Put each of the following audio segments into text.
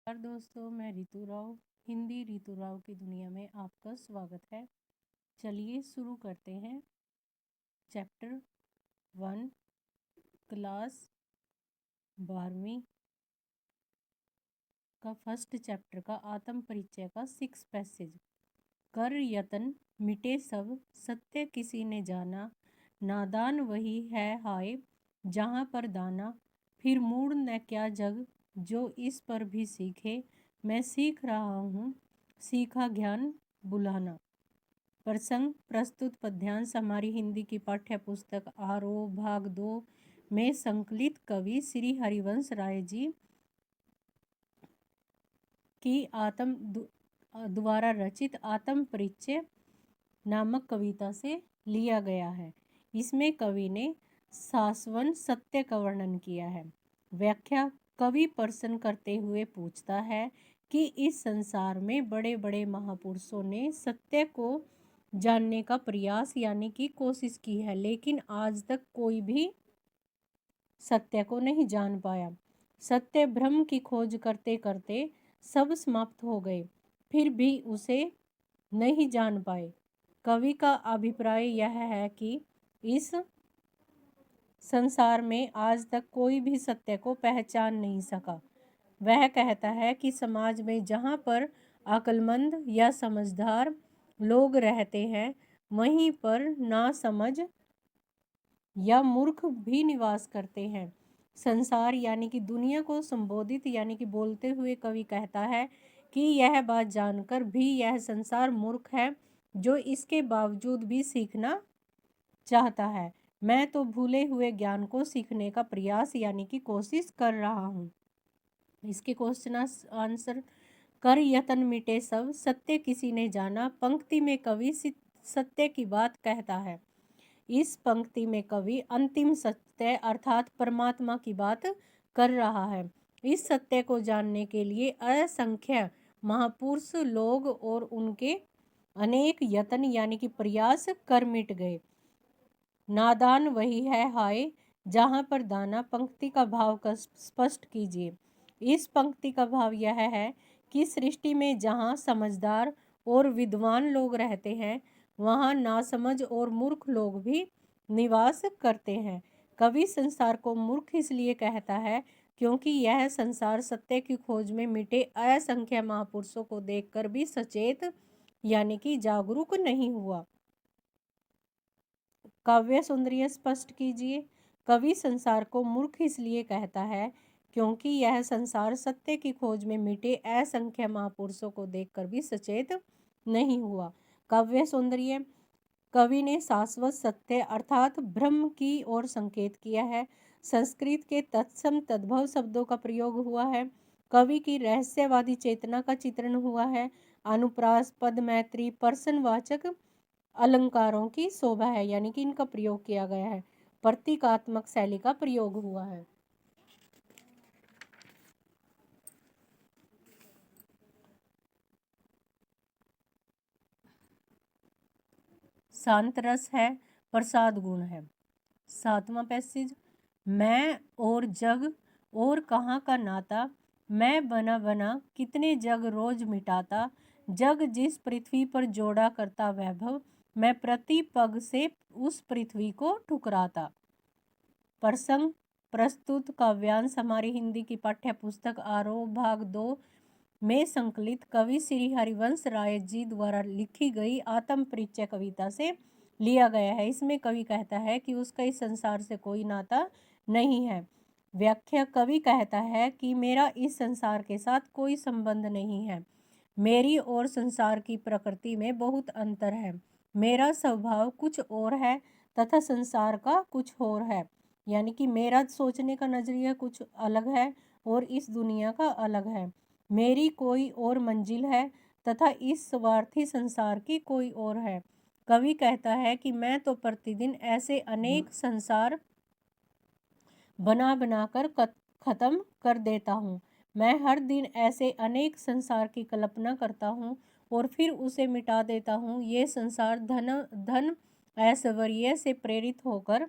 दोस्तों, मैं रितु राव हिंदी रितु राव की दुनिया में आपका स्वागत है। चलिए शुरू करते हैं। चैप्टर 1 क्लास 12वीं का फर्स्ट चैप्टर का आत्म परिचय का 6 पैसेज। कर यतन मिटे सब सत्य किसी ने जाना, नादान वही है हाय जहाँ पर दाना। फिर मूड न क्या जग जो इस पर भी सीखे, मैं सीख रहा हूँ सीखा ज्ञान बुलाना। प्रसंग प्रस्तुत पद्यांश हमारी हिंदी की पाठ्य पुस्तक आरोह भाग 2 में संकलित कवि श्री हरिवंश राय जी की द्वारा रचित आत्म परिचय नामक कविता से लिया गया है। इसमें कवि ने शाश्वत सत्य का वर्णन किया है। व्याख्या कवि प्रश्न करते हुए पूछता है कि इस संसार में बड़े बड़े महापुरुषों ने सत्य को जानने का प्रयास यानी कि कोशिश की है, लेकिन आज तक कोई भी सत्य को नहीं जान पाया। सत्य ब्रह्म की खोज करते करते सब समाप्त हो गए, फिर भी उसे नहीं जान पाए। कवि का अभिप्राय यह है कि इस संसार में आज तक कोई भी सत्य को पहचान नहीं सका। वह कहता है कि समाज में जहाँ पर अक्लमंद या समझदार लोग रहते हैं, वहीं पर नासमझ या मूर्ख भी निवास करते हैं। संसार यानी कि दुनिया को संबोधित यानी कि बोलते हुए कवि कहता है कि यह बात जानकर भी यह संसार मूर्ख है जो इसके बावजूद भी सीखना चाहता है। मैं तो भूले हुए ज्ञान को सीखने का प्रयास यानी कि कोशिश कर रहा हूँ। इसके क्वेश्चन आंसर। कर यतन मिटे सब सत्य किसी ने जाना। पंक्ति में कवि सत्य की बात कहता है। इस पंक्ति में कवि अंतिम सत्य अर्थात परमात्मा की बात कर रहा है। इस सत्य को जानने के लिए असंख्य महापुरुष लोग और उनके अनेक यत्न यानी कि प्रयास कर मिट गए। नादान वही है हाय जहाँ पर दाना। पंक्ति का भाव का स्पष्ट कीजिए। इस पंक्ति का भाव यह है कि सृष्टि में जहाँ समझदार और विद्वान लोग रहते हैं, वहाँ नासमझ और मूर्ख लोग भी निवास करते हैं। कवि संसार को मूर्ख इसलिए कहता है क्योंकि यह संसार सत्य की खोज में मिटे असंख्य महापुरुषों को देखकर भी सचेत यानी कि जागरूक नहीं हुआ। काव्य सौंदर्य स्पष्ट कीजिए। कवि संसार को मूर्ख इसलिए कहता है क्योंकि यह संसार सत्य की खोज में मिटे असंख्य महापुरुषों को देखकर भी सचेत नहीं हुआ। काव्य सौंदर्य। कवि ने शाश्वत सत्य अर्थात ब्रह्म की ओर संकेत किया है। संस्कृत के तत्सम तद्भव शब्दों का प्रयोग हुआ है। कवि की रहस्यवादी चेतना का चित्रण हुआ है। अनुप्रास पद मैत्री प्रश्नवाचक अलंकारों की शोभा है यानी कि इनका प्रयोग किया गया है। प्रतीकात्मक शैली का प्रयोग हुआ है। शांत रस है, प्रसाद गुण है। 7वां पैसेज। मैं और जग और कहाँ का नाता, मैं बना बना कितने जग रोज मिटाता। जग जिस पृथ्वी पर जोड़ा करता वैभव, मैं प्रति पग से उस पृथ्वी को ठुकराता। प्रसंग प्रस्तुत काव्यांश हमारी हिंदी की पाठ्य पुस्तक आरोह भाग 2 में संकलित कवि श्री हरिवंश राय जी द्वारा लिखी गई आत्म परिचय कविता से लिया गया है। इसमें कवि कहता है कि उसका इस संसार से कोई नाता नहीं है। व्याख्या कवि कहता है कि मेरा इस संसार के साथ कोई संबंध नहीं है। मेरी और संसार की प्रकृति में बहुत अंतर है। मेरा स्वभाव कुछ और है तथा संसार का कुछ और है। यानी कि मेरा सोचने का नजरिया कुछ अलग है और इस दुनिया का अलग है। मेरी कोई और मंजिल है तथा इस स्वार्थी संसार की कोई और है। कवि कहता है कि मैं तो प्रतिदिन ऐसे अनेक संसार बना बनाकर खत्म कर देता हूँ। मैं हर दिन ऐसे अनेक संसार की कल्पना करता हूँ और फिर उसे मिटा देता हूँ। ये संसार धन ऐश्वर्य से प्रेरित होकर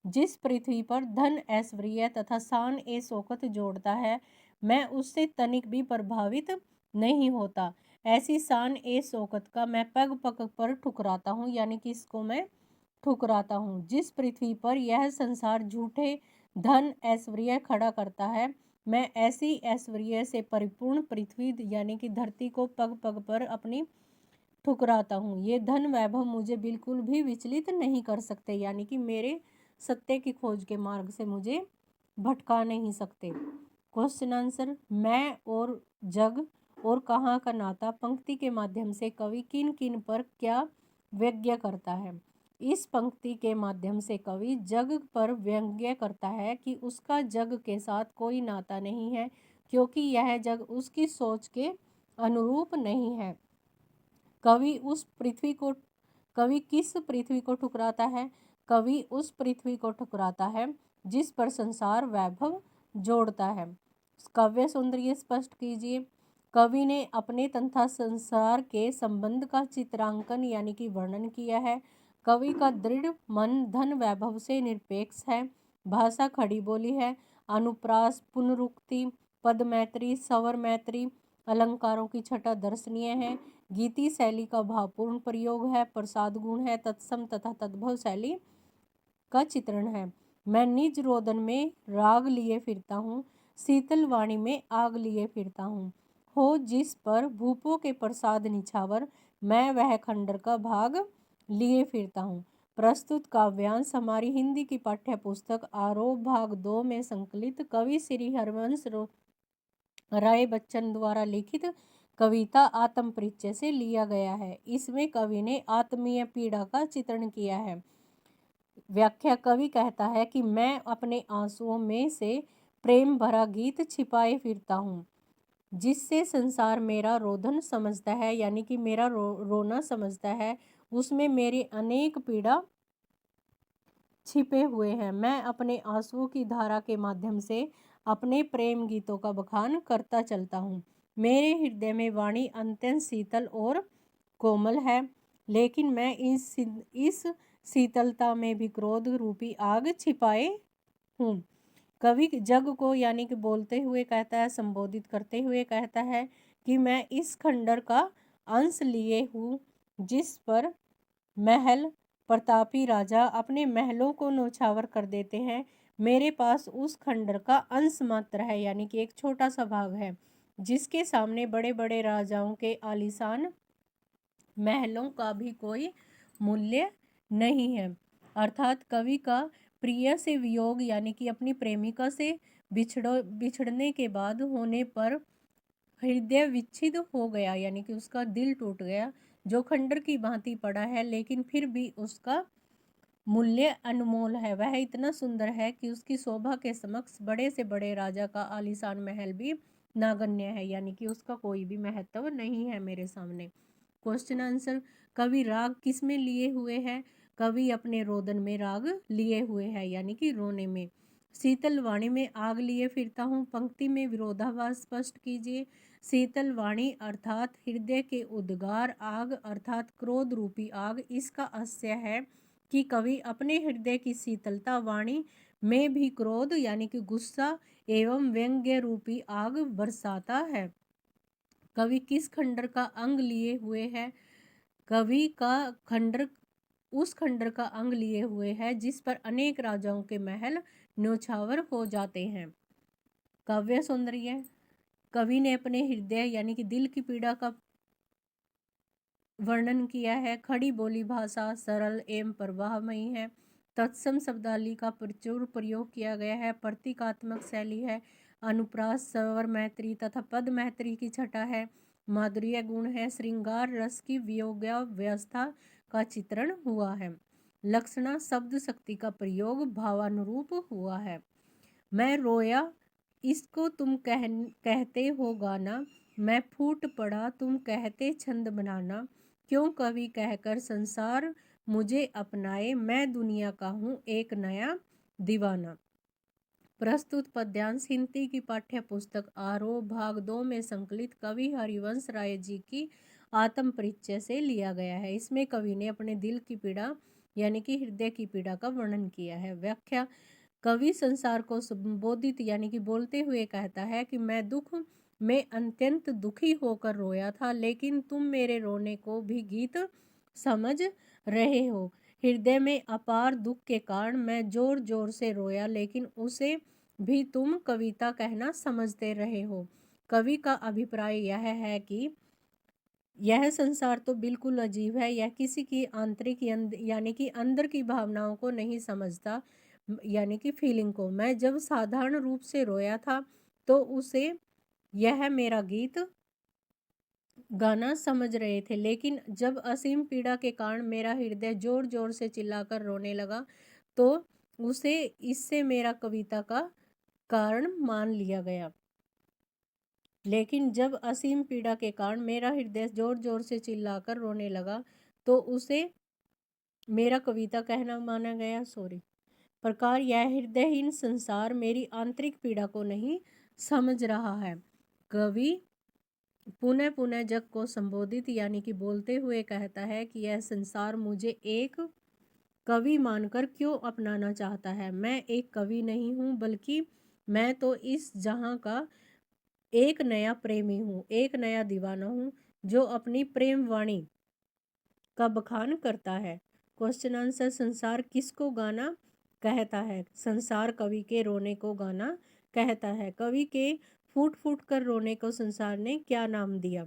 जिस पृथ्वी पर धन ऐश्वर्य तथा शान ए शौकत जोड़ता है, मैं उससे तनिक भी प्रभावित नहीं होता। ऐसी शान ए शौकत का मैं पग पग पर ठुकराता हूँ, यानी कि इसको मैं ठुकराता हूँ। जिस पृथ्वी पर यह संसार झूठे धन ऐश्वर्य खड़ा करता है, मैं ऐसी ऐश्वर्य से परिपूर्ण पृथ्वी यानी कि धरती को पग पग पर अपनी ठुकराता हूँ। ये धन वैभव मुझे बिल्कुल भी विचलित नहीं कर सकते, यानी कि मेरे सत्य की खोज के मार्ग से मुझे भटका नहीं सकते। क्वेश्चन आंसर, मैं और जग और कहाँ का नाता पंक्ति के माध्यम से कवि किन किन पर क्या व्यंग्य करता है। इस पंक्ति के माध्यम से कवि जग पर व्यंग्य करता है कि उसका जग के साथ कोई नाता नहीं है, क्योंकि यह जग उसकी सोच के अनुरूप नहीं है। कवि किस पृथ्वी को ठुकराता है? कवि उस पृथ्वी को ठुकराता है जिस पर संसार वैभव जोड़ता है। काव्य सौंदर्य स्पष्ट कीजिए। कवि ने अपने तथा संसार के संबंध का चित्रांकन यानी कि वर्णन किया है। कवि का दृढ़ मन धन वैभव से निरपेक्ष है। भाषा खड़ी बोली है। अनुप्रास, पुनरुक्ति, पद मैत्री, स्वर मैत्री, अलंकारों की छटा दर्शनीय है। गीति शैली का भावपूर्ण प्रयोग है। प्रसाद गुण है। तत्सम तथा तद्भव शैली का चित्रण है। मैं निज रोदन में राग लिए फिरता हूँ, शीतल वाणी में आग लिए फिरता हूँ। हो जिस पर भूपों के प्रसाद निछावर, मैं वह खंडर का भाग लिए फिरता हूँ। प्रस्तुत काव्यांश हमारी हिंदी की पाठ्य पुस्तक आरोह भाग 2 में संकलित कवि श्री हरवंश राय बच्चन द्वारा लिखित कविता आत्म परिचय से लिया गया है। इसमें कवि ने आत्मीय पीड़ा का चित्रण किया है। व्याख्या, कवि कहता है कि मैं अपने आंसुओं में से प्रेम भरा गीत छिपाए फिरता हूँ, जिससे संसार मेरा रोदन समझता है, यानी कि मेरा रोना समझता है। उसमें मेरी अनेक पीड़ा छिपे हुए हैं। मैं अपने आंसुओं की धारा के माध्यम से अपने प्रेम गीतों का बखान करता चलता हूँ। मेरे हृदय में वाणी अत्यंत शीतल और कोमल है, लेकिन मैं इस शीतलता में भी क्रोध रूपी आग छिपाए हूँ। कवि जग को यानी कि बोलते हुए कहता है, संबोधित करते हुए कहता है कि मैं इस खंडर का अंश लिए हूँ जिस पर महल प्रतापी राजा अपने महलों को न्यौछावर कर देते हैं। मेरे पास उस खंडर का अंश मात्र है, यानी कि एक छोटा सा भाग है, जिसके सामने बड़े बड़े राजाओं के आलीशान महलों का भी कोई मूल्य नहीं है। अर्थात कवि का प्रिय से वियोग यानी कि अपनी प्रेमिका से बिछड़ने के बाद होने पर हृदय विच्छिद हो गया, यानी कि उसका दिल टूट गया, जो खंडर की भांति पड़ा है, लेकिन फिर भी उसका मूल्य अनमोल है। वह इतना सुंदर है कि उसकी शोभा के समक्ष बड़े से बड़े राजा का आलीशान महल भी नागण्य है, यानी कि उसका कोई भी महत्व नहीं है मेरे सामने। क्वेश्चन आंसर, कवि राग किस में लिए हुए है? कवि अपने रोदन में राग लिए हुए है, यानी कि रोने में। शीतल वाणी में आग लिए फिरता हूँ, पंक्ति में विरोधाभास स्पष्ट कीजिए। शीतल वाणी अर्थात हृदय के उद्गार, आग अर्थात क्रोध रूपी आग। इसका आशय है कि कवि अपने हृदय की शीतलता वाणी में भी क्रोध यानी कि गुस्सा एवं व्यंग्य रूपी आग बरसाता है। कवि किस खंडर का अंग लिए हुए है? कवि का खंडर उस खंडर का अंग लिए हुए है जिस पर अनेक राजाओं के महल न्यौछावर हो जाते हैं। काव्य सौंदर्य, कवि ने अपने हृदय यानी कि दिल की पीड़ा का वर्णन किया है। खड़ी बोली भाषा सरल एवं प्रवाहमयी है। तत्सम शब्दावली का प्रचुर प्रयोग किया गया है। प्रतीकात्मक शैली है। अनुप्रास, स्वर मैत्री तथा पद मैत्री की छटा है। माधुर्य गुण है। श्रृंगार रस की व्यवस्था का चित्रण हुआ है। लक्षणा, शब्द शक्ति का प्रयोग भावानुरूप हुआ है। मैं रोया, इसको तुम कहते हो गाना। मैं फूट पड़ा, तुम कहते छंद बनाना। क्यों कवि कहकर संसार मुझे अपनाए, मैं दुनिया का हूँ एक नया दीवाना। प्रस्तुत पद्यांश हिंदी की पाठ्य पुस्तक आरोह भाग 2 में संकलित कवि हरिवंश राय जी की आत्म परिचय से लिया गया है। इसमें कवि ने अपने दिल की पीड़ा यानी कि हृदय की पीड़ा का वर्णन किया है। व्याख्या, कवि संसार को संबोधित यानी कि बोलते हुए कहता है कि मैं दुख में अत्यंत दुखी होकर रोया था, लेकिन तुम मेरे रोने को भी गीत समझ रहे हो। हृदय में अपार दुख के कारण मैं जोर जोर से रोया, लेकिन उसे भी तुम कविता कहना समझते रहे हो। कवि का अभिप्राय यह है कि यह संसार तो बिल्कुल अजीब है, यह किसी की आंतरिक यानी कि अंदर की भावनाओं को नहीं समझता, यानी कि फीलिंग को। मैं जब साधारण रूप से रोया था तो उसे यह मेरा गीत गाना समझ रहे थे, लेकिन जब असीम पीड़ा के कारण मेरा हृदय जोर जोर से चिल्लाकर रोने लगा तो उसे इससे मेरा कविता का कारण मान लिया गया। लेकिन जब असीम पीड़ा के कारण मेरा हृदय जोर जोर से चिल्लाकर रोने लगा तो उसे मेरा कविता कहना माना गया। प्रकार यह हृदयहीन संसार मेरी आंतरिक पीड़ा को नहीं समझ रहा है। कवि पुनः पुनः जग को संबोधित यानी कि बोलते हुए कहता है कि यह संसार मुझे एक कवि मानकर क्यों अपनाना चाहता है। मैं एक कवि नहीं हूँ, बल्कि मैं तो इस जहां का एक नया प्रेमी हूँ, एक नया दीवाना हूँ जो अपनी प्रेम वाणी का बखान करता है। क्वेश्चन आंसर, संसार किसको गाना कहता है? संसार कवि के रोने को गाना कहता है। कवि के फूट फूट कर रोने को संसार ने क्या नाम दिया?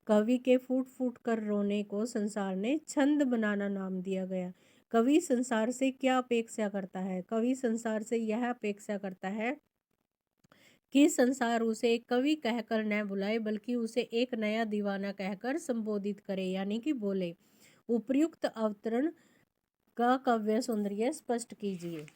कवि के फूट फूट कर रोने को संसार ने छंद बनाना नाम दिया गया। कवि संसार से क्या अपेक्षा करता है? कवि संसार से यह अपेक्षा करता है कि संसार उसे एक कवि कहकर न बुलाए, बल्कि उसे एक नया दीवाना कहकर संबोधित करे, यानी कि बोले। उपर्युक्त अवतरण का काव्य सौंदर्य स्पष्ट कीजिए।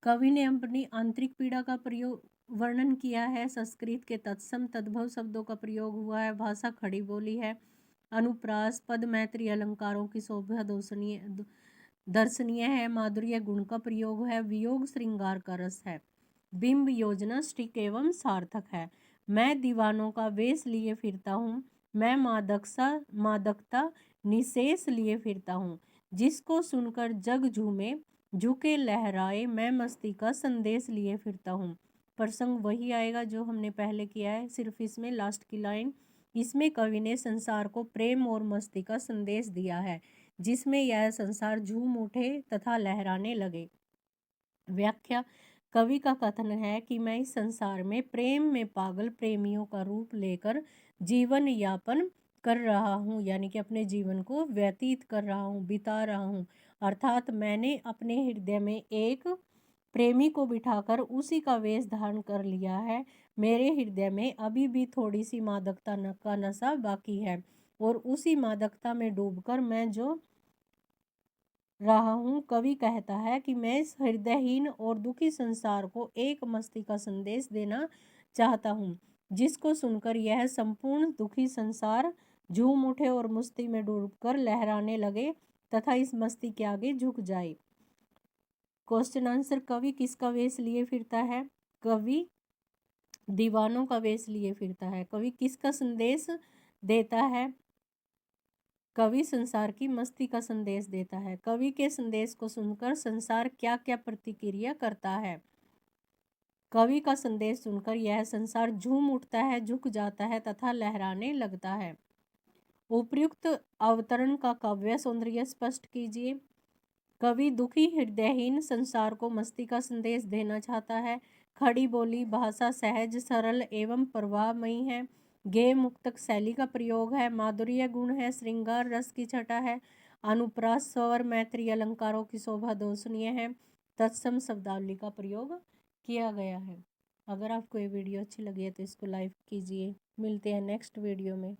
कवि ने अपनी आंतरिक पीड़ा का प्रयोग वर्णन किया है। संस्कृत के तत्सम तद्भव शब्दों का प्रयोग हुआ है। भाषा खड़ी बोली है। अनुप्रास पद मैत्री अलंकारों की शोभा दर्शनीय है। माधुर्य गुण का प्रयोग है। वियोग श्रृंगार का रस है। बिंब योजना स्टिक एवं सार्थक है। मैं दीवानों का वेश लिए फिरता हूँ, मैं मादकता निशेष लिए फिरता हूँ। जिसको सुनकर जग झूमे झुके लहराए, मैं मस्ती का संदेश लिए फिरता हूँ। प्रसंग वही आएगा जो हमने पहले किया है, सिर्फ इसमें लास्ट की लाइन, इसमें कवि ने संसार को प्रेम और मस्ती का संदेश दिया है, जिसमें यह संसार झूम उठे तथा लहराने लगे। व्याख्या, कवि का कथन है कि मैं इस संसार में प्रेम में पागल प्रेमियों का रूप लेकर जीवन यापन कर रहा हूँ, यानी कि अपने जीवन को व्यतीत कर रहा हूँ, बिता रहा हूँ। अर्थात मैंने अपने हृदय में एक प्रेमी को बिठाकर उसी का वेश धारण कर लिया है। मेरे हृदय में अभी भी थोड़ी सी मादकता का नशा बाकी है, और उसी मादकता में डूबकर मैं जो रहा हूँ। कवि कहता है कि मैं इस हृदयहीन और दुखी संसार को एक मस्ती का संदेश देना चाहता हूँ, जिसको सुनकर यह संपूर्ण दुखी संसार झूम उठे और मस्ती में डूबकर लहराने लगे तथा इस मस्ती के आगे झुक जाए। क्वेश्चन आंसर, कवि किसका वेश लिए फिरता है? कवि दीवानों का वेश लिए फिरता है। कवि किसका संदेश देता है? कवि संसार की मस्ती का संदेश देता है। कवि के संदेश को सुनकर संसार क्या क्या प्रतिक्रिया करता है? कवि का संदेश सुनकर यह संसार झूम उठता है, झुक जाता है तथा लहराने लगता है। उपर्युक्त अवतरण का काव्य सौंदर्य स्पष्ट कीजिए। कवि दुखी हृदयहीन संसार को मस्ती का संदेश देना चाहता है। खड़ी बोली भाषा सहज सरल एवं प्रवाहमयी है। गेय मुक्तक शैली का प्रयोग है। माधुर्य गुण है। श्रृंगार रस की छटा है। अनुप्रास स्वर मैत्री अलंकारों की शोभा दर्शनीय है। तत्सम शब्दावली का प्रयोग किया गया है। अगर आपको ये वीडियो अच्छी लगी है तो इसको लाइक कीजिए। मिलते हैं नेक्स्ट वीडियो में।